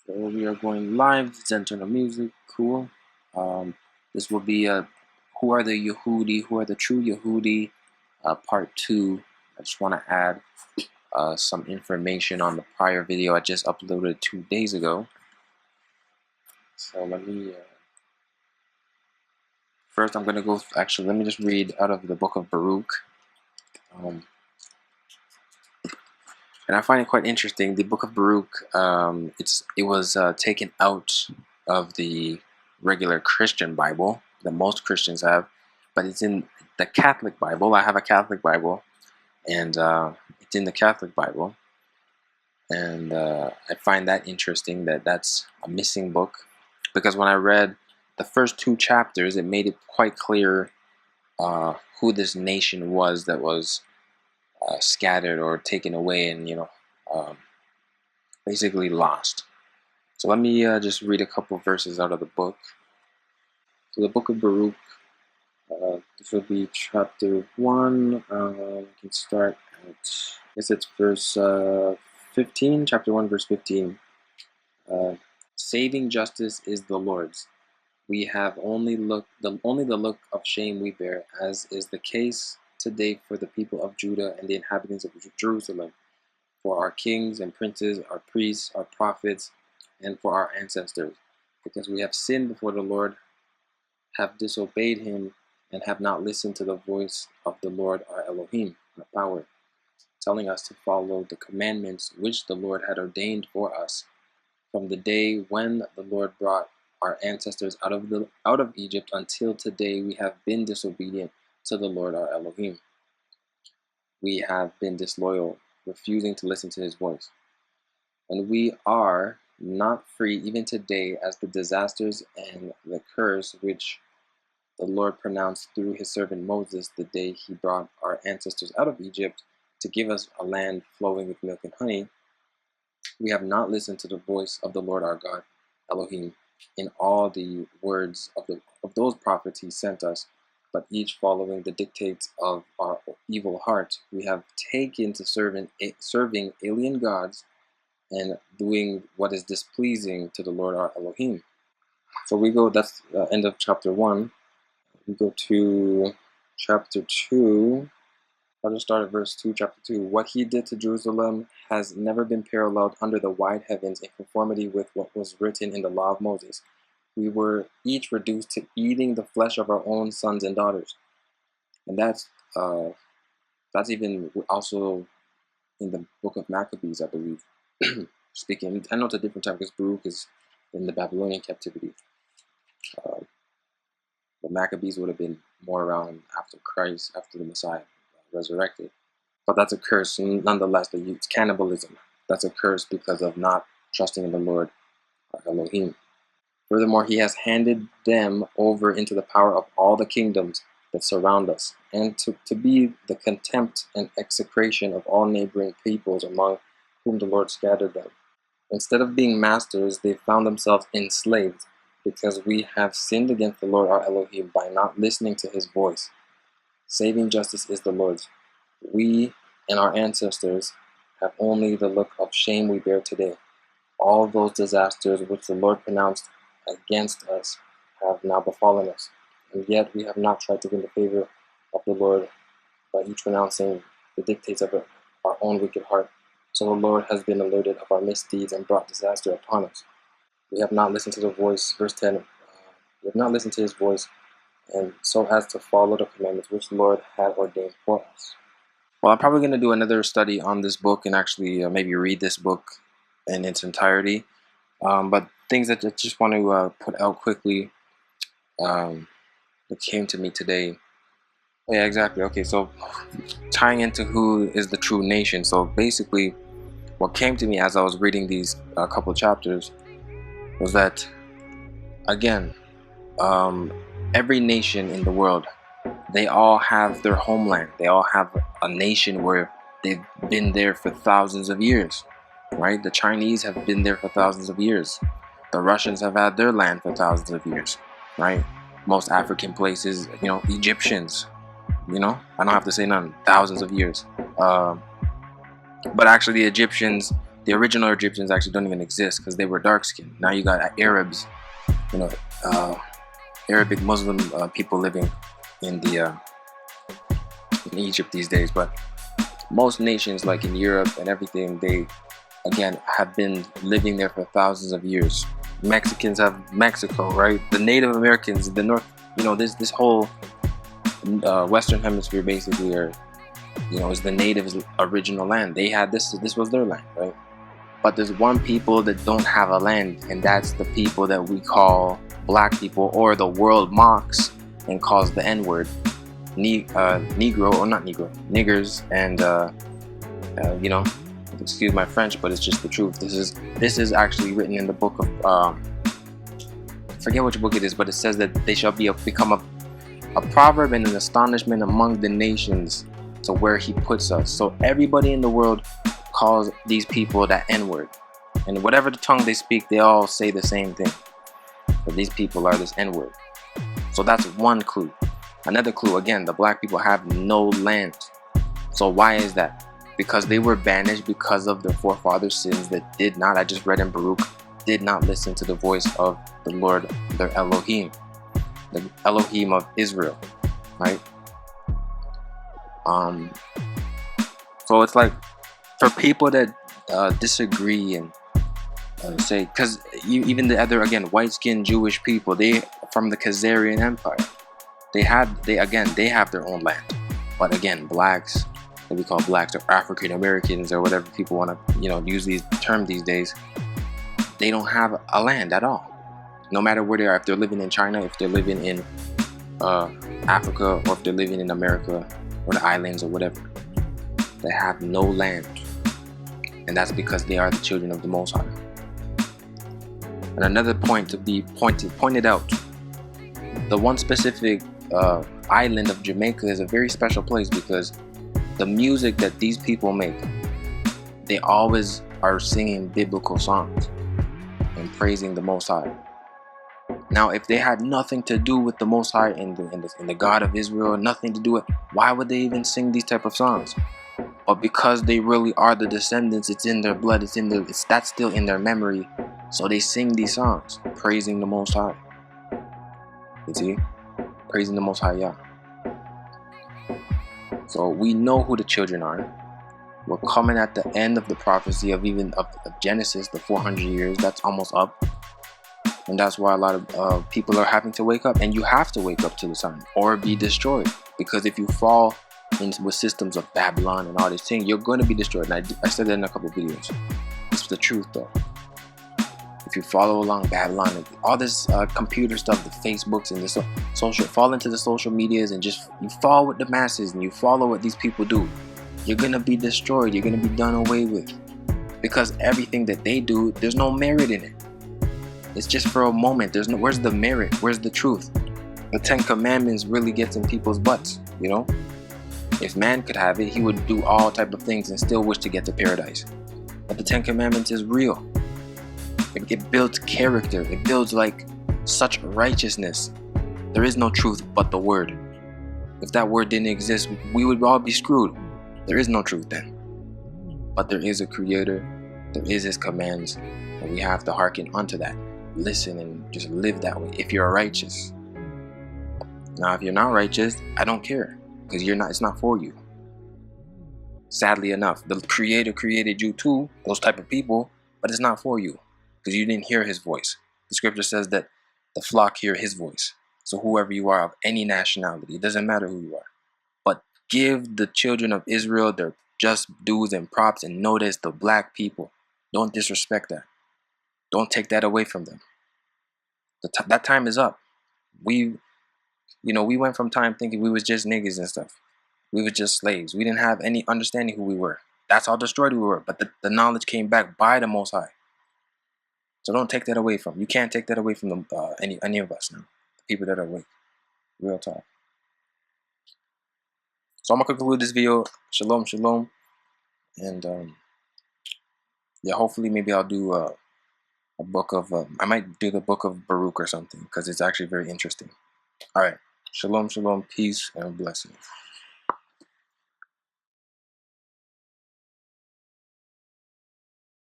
So we are going live. Let's enter the music. Cool. This will be who are the Yahudi? Who are the true Yahudi? Part 2. I just want to add some information on the prior video I just uploaded 2 days ago. So let me first I'm gonna go. Actually, let me just read out of the book of Baruch. And I find it quite interesting. The book of Baruch, it was taken out of the regular Christian Bible that most Christians have, but it's in the Catholic Bible. I have a Catholic Bible, and it's in the Catholic Bible. And I find that interesting that that's a missing book, because when I read the first 2 chapters, it made it quite clear who this nation was that was scattered or taken away and, basically lost. So let me just read a couple verses out of the book. So the book of Baruch, this will be chapter 1. We can start at, I guess it's verse 15, chapter 1, verse 15. Saving justice is the Lord's. We have only the look of shame we bear, as is the case today for the people of Judah and the inhabitants of Jerusalem, for our kings and princes, our priests, our prophets, and for our ancestors, because we have sinned before the Lord, have disobeyed him, and have not listened to the voice of the Lord our Elohim, our power, telling us to follow the commandments which the Lord had ordained for us. From the day when the Lord brought our ancestors out of Egypt until today, we have been disobedient to the Lord our Elohim. We have been disloyal, refusing to listen to his voice. And we are not free even today, as the disasters and the curse which the Lord pronounced through his servant Moses the day he brought our ancestors out of Egypt to give us a land flowing with milk and honey. We have not listened to the voice of the Lord our God, Elohim, in all the words of those prophets he sent us, but each following the dictates of our evil heart. We have taken to serving alien gods and doing what is displeasing to the Lord our Elohim. So we go, that's the end of chapter 1. We go to chapter 2. I'll just start at verse 2, chapter 2. What he did to Jerusalem has never been paralleled under the wide heavens, in conformity with what was written in the law of Moses. We were each reduced to eating the flesh of our own sons and daughters. And that's even also in the book of Maccabees, I believe. Speaking, I know it's a different time because Baruch is in the Babylonian captivity. The Maccabees would have been more around after Christ, after the Messiah resurrected. But that's a curse nonetheless. It's cannibalism. That's a curse because of not trusting in the Lord Elohim. Furthermore, he has handed them over into the power of all the kingdoms that surround us, and to be the contempt and execration of all neighboring peoples among whom the Lord scattered them. Instead of being masters, they found themselves enslaved, because we have sinned against the Lord our Elohim by not listening to his voice. Saving justice is the Lord's. We and our ancestors have only the look of shame we bear today. All those disasters which the Lord pronounced against us have now befallen us, and yet we have not tried to win the favor of the Lord by each renouncing the dictates of our own wicked heart. So the Lord has been alerted of our misdeeds and brought disaster upon us. We have not listened to the voice, verse 10, we have not listened to his voice, and so as to follow the commandments which the Lord had ordained for us. Well, I'm probably going to do another study on this book and actually maybe read this book in its entirety. But things that I just want to put out quickly that came to me today. Yeah, exactly. Okay, so tying into who is the true nation. So basically, what came to me as I was reading these couple chapters was that, again, every nation in the world, they all have their homeland. They all have a nation where they've been there for thousands of years, right? The Chinese have been there for thousands of years. The Russians have had their land for thousands of years, right? Most African places, Egyptians, I don't have to say none, thousands of years. But actually the Egyptians, the original Egyptians actually don't even exist because they were dark skinned. Now you got Arabs, you know, Arabic Muslim people living in the in Egypt these days. But most nations, like in Europe and everything, they again have been living there for thousands of years. Mexicans have Mexico, right? The Native Americans, the North, you know, this whole Western Hemisphere basically, or you know, is the natives' original land. They had this was their land, right? But there's one people that don't have a land, and that's the people that we call black people, or the world mocks and calls the N-word, Negro, or not Negro, niggers, and you know, excuse my French, but it's just the truth. This is actually written in the book of I forget which book it is, but it says that they shall become a proverb and an astonishment among the nations, to where he puts us. So everybody in the world calls these people that N-word, and whatever the tongue they speak, they all say the same thing. But these people are this N-word. So that's one clue. Another clue, again, the black people have no land. So why is that? Because they were banished because of their forefathers' sins that did not, I just read in Baruch, did not listen to the voice of the Lord, their Elohim, the Elohim of Israel, right? So it's like, for people that disagree and say, because even the other, again, white-skinned Jewish people, they from the Khazarian Empire, they have their own land. But again, blacks, that we call blacks, or African Americans, or whatever people want to, you know, use these terms these days, they don't have a land at all. No matter where they are, if they're living in China, if they're living in Africa, or if they're living in America or the islands or whatever, they have no land. And that's because they are the children of the Most High. And another point to be pointed out, the one specific island of Jamaica is a very special place, because the music that these people make, they always are singing biblical songs and praising the Most High. Now, if they had nothing to do with the Most High and the God of Israel, nothing to do with, why would they even sing these type of songs? But because they really are the descendants, it's in their blood, that's still in their memory. So they sing these songs, praising the Most High. You see? Praising the Most High Yah. So we know who the children are. We're coming at the end of the prophecy of Genesis, the 400 years. That's almost up. And that's why a lot of people are having to wake up. And you have to wake up to the sun, or be destroyed. Because if you fall with systems of Babylon and all these things, you're going to be destroyed. And I said that in a couple of videos. It's the truth, though. If you follow along Babylon and all this computer stuff, the Facebooks and the social, fall into the social medias and just you fall with the masses and you follow what these people do, you're going to be destroyed. You're going to be done away with. Because everything that they do, there's no merit in it. It's just for a moment. Where's the merit? Where's the truth? The 10 Commandments really gets in people's butts, you know? If man could have it, he would do all type of things and still wish to get to paradise. But the 10 Commandments is real. It builds character. It builds like such righteousness. There is no truth but the word. If that word didn't exist, we would all be screwed. There is no truth then. But there is a creator. There is his commands. And we have to hearken unto that. Listen and just live that way if you're righteous. Now, if you're not righteous, I don't care. Because it's not for you. Sadly enough, the creator created you too, those type of people, but it's not for you. Because you didn't hear his voice. The scripture says that the flock hear his voice. So whoever you are, of any nationality, it doesn't matter who you are. But give the children of Israel their just dues and props, and notice the black people. Don't disrespect that. Don't take that away from them. That time is up. We went from time thinking we was just niggas and stuff. We were just slaves. We didn't have any understanding who we were. That's how destroyed we were. But the knowledge came back by the Most High. So don't take that away from. You can't take that away from them, any of us now. The people that are awake. Real talk. So I'm going to conclude this video. Shalom, shalom. And yeah, hopefully maybe I'll do a book of, I might do the book of Baruch or something, because it's actually very interesting. All right. Shalom, shalom, peace, and blessings.